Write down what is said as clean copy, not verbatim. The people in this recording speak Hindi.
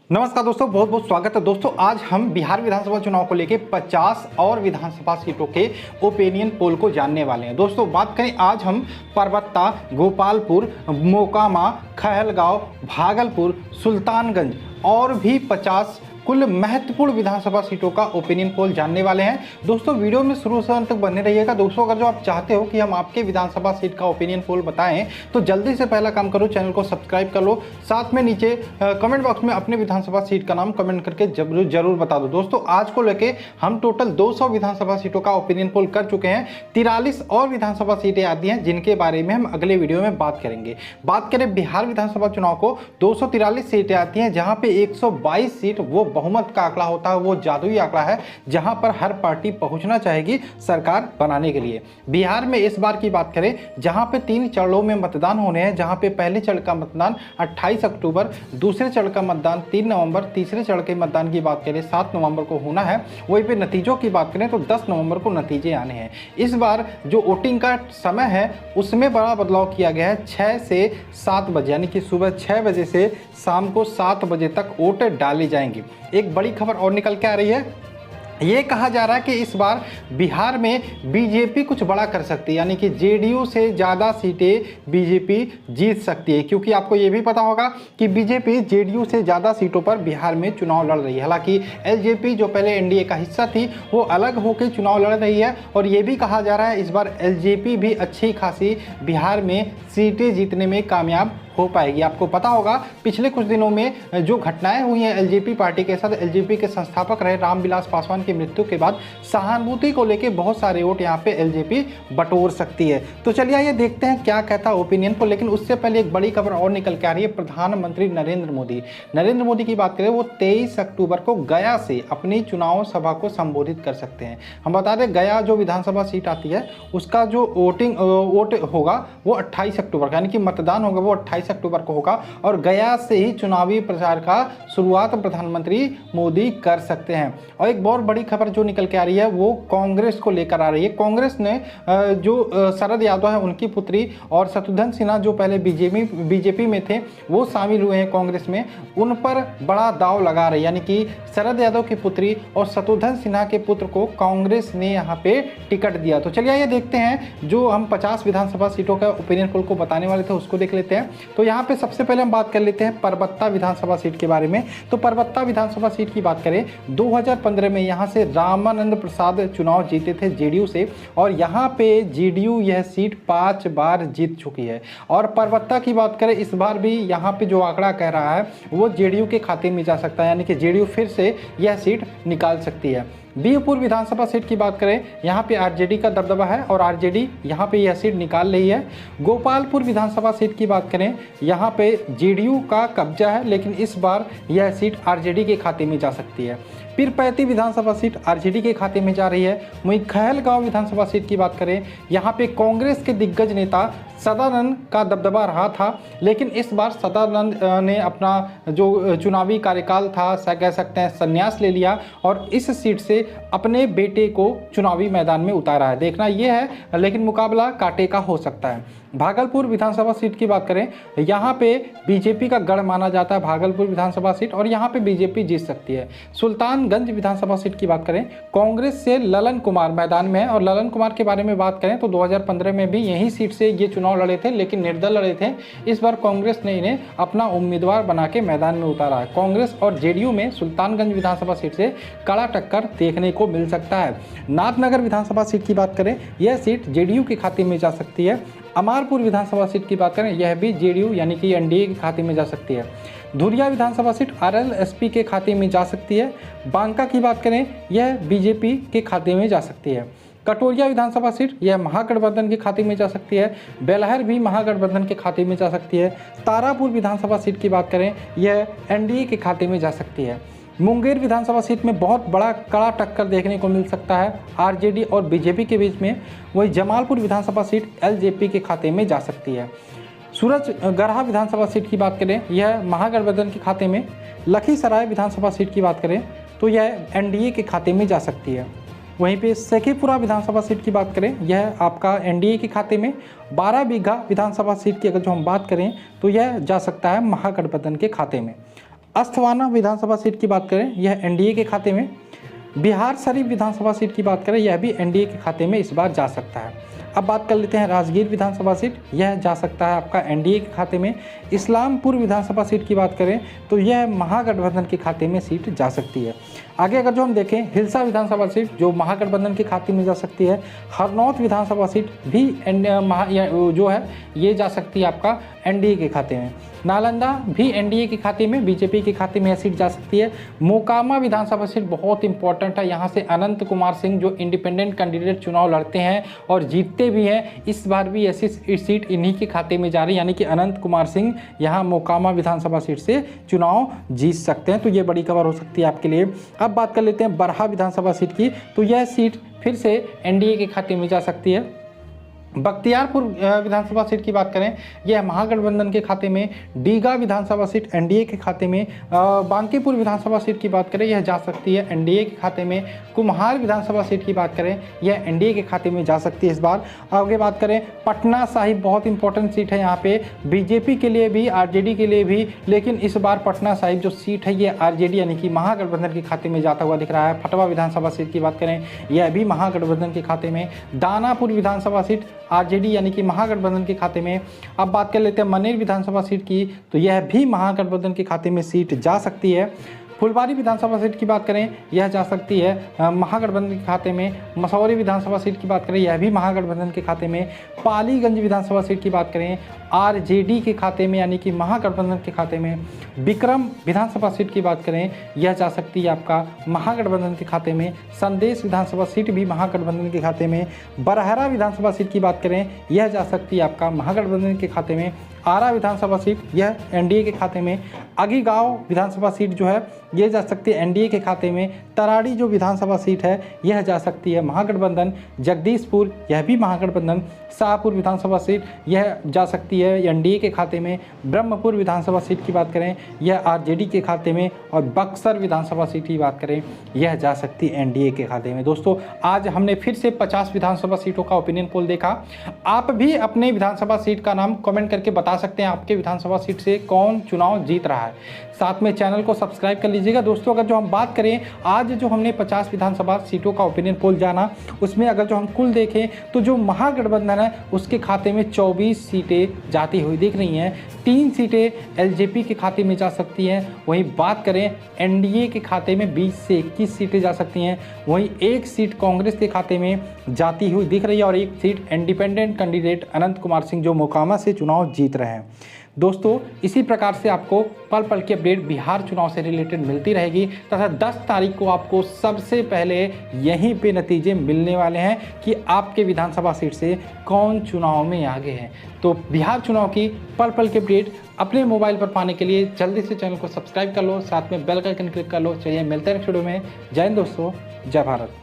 नमस्कार दोस्तों, बहुत बहुत स्वागत है। दोस्तों आज हम बिहार विधानसभा चुनाव को लेकर 50 और विधानसभा सीटों के ओपिनियन पोल को जानने वाले हैं। दोस्तों बात करें, आज हम परबत्ता, गोपालपुर, मोकामा, कहलगांव, भागलपुर, सुल्तानगंज और भी 50 कुल महत्वपूर्ण विधानसभा सीटों का ओपिनियन पोल जानने वाले हैं। दोस्तों वीडियो में शुरू से अंत तक बने रहिएगा। दोस्तों अगर जो आप चाहते हो कि हम आपके विधानसभा सीट का ओपिनियन पोल बताएं तो जल्दी से पहला काम करो, चैनल को सब्सक्राइब कर लो, साथ में नीचे कमेंट बॉक्स में अपने विधानसभा सीट का नाम कमेंट करके जरूर बता दो। दोस्तों आज को लेके हम टोटल 200 विधानसभा सीटों का ओपिनियन पोल कर चुके हैं। 43 और विधानसभा सीटें आती हैं जिनके बारे में हम अगले वीडियो में बात करेंगे। बात करें बिहार विधानसभा चुनाव को, 243 सीटें आती हैं जहां पे 122 सीट वो बहुमत का आंकड़ा होता है, वो जादुई आंकड़ा है जहां पर हर पार्टी पहुंचना चाहेगी सरकार बनाने के लिए। बिहार में इस बार की बात करें जहां पे 3 चरणों में मतदान होने हैं, जहां पे पहले चरण का मतदान 28 अक्टूबर, दूसरे चरण का मतदान 3 नवंबर, तीसरे चरण के मतदान की बात करें 7 नवंबर को होना है। वहीं पे नतीजों की बात करें तो 10 नवंबर को नतीजे आने हैं। इस बार जो वोटिंग का समय है उसमें बड़ा बदलाव किया गया है। 6 से 7 बजे यानी कि सुबह 6 बजे से शाम को 7 बजे तक वोट डाले जाएंगे। एक बड़ी खबर और निकल के आ रही है, ये कहा जा रहा है कि इस बार बिहार में बीजेपी कुछ बड़ा कर सकती है, यानी कि जेडीयू से ज़्यादा सीटें बीजेपी जीत सकती है। क्योंकि आपको ये भी पता होगा कि बीजेपी जेडीयू से ज़्यादा सीटों पर बिहार में चुनाव लड़ रही है। हालांकि एलजेपी जो पहले एनडीए का हिस्सा थी वो अलग होकर चुनाव लड़ रही है और ये भी कहा जा रहा है इस बार एलजेपी भी अच्छी खासी बिहार में सीटें जीतने में कामयाब हो पाएगी। आपको पता होगा पिछले कुछ दिनों में जो घटनाएं हुई हैं एलजेपी पार्टी के साथ, एलजेपी के संस्थापक रहे रामविलास पासवान की मृत्यु के बाद सहानुभूति को लेकर बहुत सारे वोट यहां पे एलजेपी बटोर सकती है। तो चलिए ये देखते हैं क्या कहता है ओपिनियन को। लेकिन उससे पहले एक बड़ी खबर और निकल के आ रही है। प्रधानमंत्री नरेंद्र मोदी की बात करें, वो 23 अक्टूबर को गया से अपनी चुनाव सभा को संबोधित कर सकते हैं। हम बता दें गया जो विधानसभा सीट आती है उसका जो वोट होगा वो 28 अक्टूबर का, यानी कि मतदान होगा वो 28 अक्टूबर को होगा और गया से ही चुनावी प्रचार का शुरुआत प्रधानमंत्री मोदी कर सकते हैं। और एक बहुत बड़ी खबर जो निकल के आ रही है वो कांग्रेस को लेकर आ रही है। कांग्रेस ने जो शरद यादव है उनकी पुत्री और शत्रुघ्न सिन्हा जो पहले बीजेपी में थे वो शामिल हुए हैं कांग्रेस में, उन पर बड़ा दाव लगा रही है। यानी कि शरद यादव की पुत्री और शत्रुघ्न सिन्हा के पुत्र को कांग्रेस ने यहाँ पे टिकट दिया। तो चलिए ये देखते हैं जो हम 50 विधानसभा सीटों का ओपिनियन पोल को बताने वाले थे उसको देख लेते हैं। तो यहाँ पे सबसे पहले हम बात कर लेते हैं परबत्ता विधानसभा सीट के बारे में। तो परबत्ता विधानसभा सीट की बात करें 2015 में यहाँ से रामानंद प्रसाद चुनाव जीते थे जेडीयू से और यहाँ पे जेडीयू यह सीट 5 बार जीत चुकी है। और परबत्ता की बात करें इस बार भी यहाँ पे जो आंकड़ा कह रहा है वो जेडीयू के खाते में जा सकता है, यानी कि जेडीयू फिर से यह सीट निकाल सकती है। बीहपुर विधानसभा सीट की बात करें यहाँ पे आरजेडी का दबदबा है और आरजेडी यहाँ पे यह सीट निकाल रही है। गोपालपुर विधानसभा सीट की बात करें यहाँ पे जेडीयू का कब्जा है, लेकिन इस बार यह सीट आरजेडी के खाते में जा सकती है। पीरपैंती विधानसभा सीट आरजेडी के खाते में जा रही है। वहीं कहलगांव विधानसभा सीट की बात करें यहाँ पे कांग्रेस के दिग्गज नेता सदानंद का दबदबा रहा था, लेकिन इस बार सदानंद ने अपना जो चुनावी कार्यकाल था कह सकते हैं संन्यास ले लिया और इस सीट से अपने बेटे को चुनावी मैदान में उतारा है। देखना यह है, लेकिन मुकाबला कांटे का हो सकता है। भागलपुर विधानसभा सीट की बात करें यहाँ पे बीजेपी का गढ़ माना जाता है भागलपुर विधानसभा सीट और यहाँ पे बीजेपी जीत सकती है। सुल्तानगंज विधानसभा सीट की बात करें कांग्रेस से ललन कुमार मैदान में है और ललन कुमार के बारे में बात करें तो 2015 में भी यही सीट से ये चुनाव लड़े थे, लेकिन निर्दल लड़े थे। इस बार कांग्रेस ने इन्हें अपना उम्मीदवार बना के मैदान में उतारा है। कांग्रेस और जेडीयू में सुल्तानगंज विधानसभा सीट से कड़ा टक्कर देखने को मिल सकता है। नाथनगर विधानसभा सीट की बात करें यह सीट जेडीयू के खाते में जा सकती है। अमारपुर विधानसभा सीट की बात करें यह भी जेडीयू यानी कि एनडीए के खाते में जा सकती है। धुरिया विधानसभा सीट आरएलएसपी के खाते में जा सकती है। बांका की बात करें यह बीजेपी के खाते में जा सकती है। कटोरिया विधानसभा सीट यह महागठबंधन के खाते में जा सकती है। बेलहर भी महागठबंधन के खाते में जा सकती है। तारापुर विधानसभा सीट की बात करें यह एनडीए के खाते में जा सकती है। मुंगेर विधानसभा सीट में बहुत बड़ा कड़ा टक्कर देखने को मिल सकता है आरजेडी और बीजेपी के बीच में। वही जमालपुर विधानसभा सीट एलजेपी के खाते में जा सकती है। सूरजगढ़ा विधानसभा सीट की बात करें यह महागठबंधन के खाते में। लखीसराय विधानसभा सीट की बात करें तो यह एनडीए के खाते में जा सकती है। वहीं पे शेखीपुरा विधानसभा सीट की बात करें यह आपका एनडीए के खाते में। 12 बीघा विधानसभा सीट की अगर जो हम बात करें तो यह जा सकता है महागठबंधन के खाते में। अस्थवाना विधानसभा सीट की बात करें, यह एनडीए के खाते में। बिहार शरीफ विधानसभा सीट की बात करें, यह भी एनडीए के खाते में इस बार जा सकता है। अब बात कर लेते हैं राजगीर विधानसभा सीट, यह जा सकता है आपका एनडीए के खाते में। इस्लामपुर विधानसभा सीट की बात करें तो यह महागठबंधन के खाते में सीट जा सकती है। आगे अगर जो हम देखें, हिलसा विधानसभा सीट जो महागठबंधन के खाते में जा सकती है। हरनौत विधानसभा सीट भी जो है ये जा सकती है आपका एनडीए के खाते में। नालंदा भी एनडीए के खाते में, बीजेपी के खाते में यह सीट जा सकती है। मोकामा विधानसभा सीट बहुत इंपॉर्टेंट है, यहाँ से अनंत कुमार सिंह जो इंडिपेंडेंट कैंडिडेट चुनाव लड़ते हैं और जीतते भी हैं, इस बार भी ऐसी सीट इन्हीं के खाते में जा रही है, यानी कि अनंत कुमार सिंह यहाँ मोकामा विधानसभा सीट से चुनाव जीत सकते हैं। तो ये बड़ी खबर हो सकती है आपके लिए। अब बात कर लेते हैं बरहा विधानसभा सीट की, तो यह सीट फिर से एनडीए के खाते में जा सकती है। बख्तियारपुर विधानसभा सीट की बात करें, यह महागठबंधन के खाते में। डीगा विधानसभा सीट एनडीए के खाते में। बांकीपुर विधानसभा सीट की बात करें, यह जा सकती है एनडीए के खाते में। कुम्हार विधानसभा सीट की बात करें, यह एनडीए के खाते में जा सकती है इस बार। आगे बात करें पटना साहिब, बहुत इंपॉर्टेंट सीट है यहाँ पे, बीजेपी के लिए भी आरजेडी के लिए भी, लेकिन इस बार पटना साहिब जो सीट है ये आरजेडी यानी कि महागठबंधन के खाते में जाता हुआ दिख रहा है। फटवा विधानसभा सीट की बात करें, यह भी महागठबंधन के खाते में। दानापुर विधानसभा सीट आरजेडी यानी कि महागठबंधन के खाते में। अब बात कर लेते हैं मनेर विधानसभा सीट की, तो यह भी महागठबंधन के खाते में सीट जा सकती है। फुलबारी विधानसभा सीट की बात करें, यह जा सकती है महागठबंधन के खाते में। मसौरी विधानसभा सीट की बात करें, यह भी महागठबंधन के खाते में। पालीगंज विधानसभा सीट की बात करें, आरजेडी के खाते में यानी कि महागठबंधन के खाते में। विक्रम विधानसभा सीट की बात करें, यह जा सकती है आपका महागठबंधन के खाते में। संदेश विधानसभा सीट भी महागठबंधन के खाते में। बरहरा विधानसभा सीट की बात करें, यह जा सकती है आपका महागठबंधन के खाते में। आरा विधानसभा सीट यह एनडीए के खाते में। अगीगांव विधानसभा सीट जो है ये जा सकती है एनडीए के खाते में। तराड़ी जो विधानसभा सीट है यह जा सकती है महागठबंधन। जगदीशपुर यह भी महागठबंधन। शाहपुर विधानसभा सीट यह जा सकती है एनडीए के खाते में। ब्रह्मपुर विधानसभा सीट की बात करें, यह आरजेडी के खाते में। और बक्सर विधानसभा सीट की बात करें, यह जा सकती है एनडीए के खाते में। दोस्तों आज हमने फिर से 50 विधानसभा सीटों का ओपिनियन पोल देखा। आप भी अपने विधानसभा सीट का नाम कमेंट करके बता सकते हैं आपके विधानसभा सीट से कौन चुनाव जीत रहा है। साथ में चैनल को सब्सक्राइब कर लीजिएगा। दोस्तों अगर जो हम बात करें आज जो हमने 50 विधानसभा सीटों का ओपिनियन पोल जाना, उसमें अगर जो हम कुल देखें तो जो महागठबंधन है उसके खाते में 24 सीटें जाती हुई दिख रही हैं। 3 सीटें एलजेपी के खाते में जा सकती हैं। वहीं बात करें एनडीए के खाते में 20 से 21 सीटें जा सकती हैं। वहीं 1 सीट कांग्रेस के खाते में जाती हुई दिख रही है और 1 सीट इंडिपेंडेंट कैंडिडेट अनंत कुमार सिंह जो मोकामा से चुनाव जीत रहे हैं। दोस्तों इसी प्रकार से आपको पल पल की अपडेट बिहार चुनाव से रिलेटेड मिलती रहेगी तथा 10 तारीख को आपको सबसे पहले यहीं पे नतीजे मिलने वाले हैं कि आपके विधानसभा सीट से कौन चुनाव में आगे है। तो बिहार चुनाव की पल पल की अपडेट अपने मोबाइल पर पाने के लिए जल्दी से चैनल को सब्सक्राइब कर लो, साथ में बेल का आइकन क्लिक कर लो। चलिए मिलते हैं नेक्स्ट वीडियो में। जय हिंद दोस्तों, जय भारत।